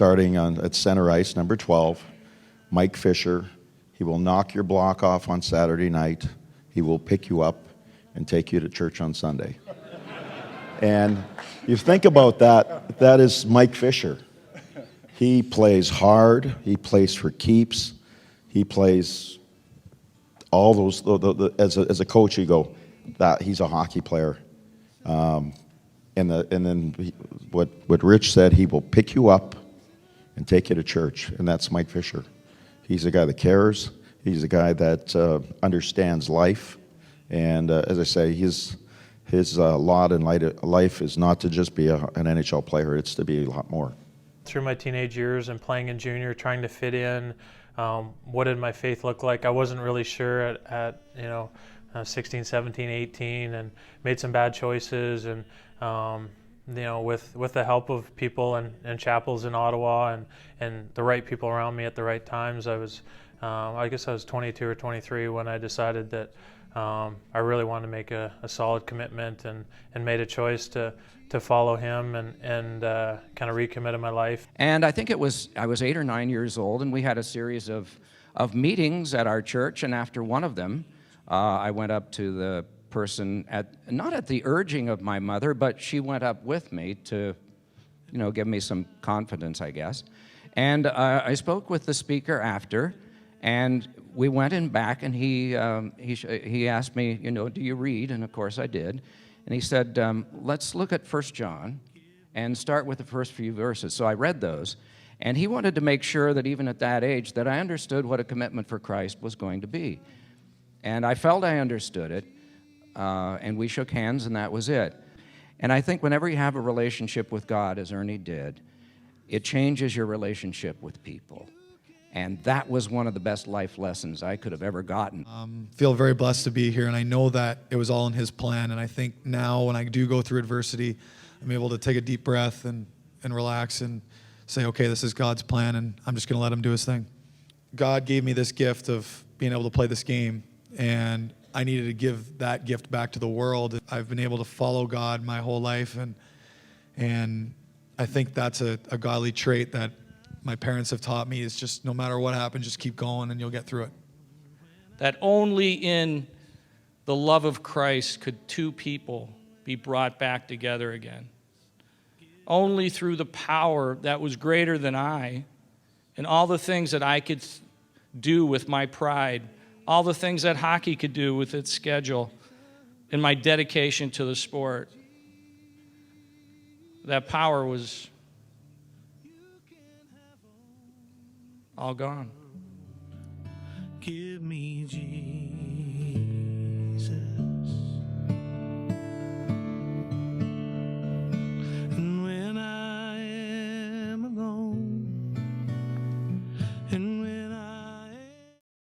starting at center ice, number 12, Mike Fisher. He will knock your block off on Saturday night. He will pick you up and take you to church on Sunday. And you think about that, that is Mike Fisher. He plays hard. He plays for keeps. He plays all those, as a coach, you go, that he's a hockey player. And then what Rich said, he will pick you up and take you to church, and that's Mike Fisher. He's a guy that cares. He's a guy that understands life, and as I say, his lot in life is not to just be an NHL player; it's to be a lot more. Through my teenage years and playing in junior, trying to fit in, what did my faith look like? I wasn't really sure at 16, 17, 18, and made some bad choices. And with the help of people and chapels in Ottawa and the right people around me at the right times, I guess I was 22 or 23 when I decided that I really wanted to make a solid commitment and made a choice to follow him and kind of recommitted my life. And I think I was 8 or 9 years old, and we had a series of meetings at our church, and after one of them, I went up to the person, not at the urging of my mother, but she went up with me to, give me some confidence, I guess. And I spoke with the speaker after, and we went in back, and he asked me, do you read? And of course I did. And he said, let's look at 1 John and start with the first few verses. So I read those, and he wanted to make sure that even at that age that I understood what a commitment for Christ was going to be. And I felt I understood it, and we shook hands, and that was it. And I think whenever you have a relationship with God, as Ernie did, it changes your relationship with people. And that was one of the best life lessons I could have ever gotten. Feel very blessed to be here, and I know that it was all in His plan. And I think now when I do go through adversity, I'm able to take a deep breath and relax and say, okay, this is God's plan, and I'm just going to let Him do His thing. God gave me this gift of being able to play this game, and I needed to give that gift back to the world. I've been able to follow God my whole life, and I think that's a godly trait that my parents have taught me, is just no matter what happens, just keep going and you'll get through it. That only in the love of Christ could two people be brought back together again. Only through the power that was greater than I and all the things that I could do with my pride, all the things that hockey could do with its schedule and my dedication to the sport. That power was all gone. Give me Jesus.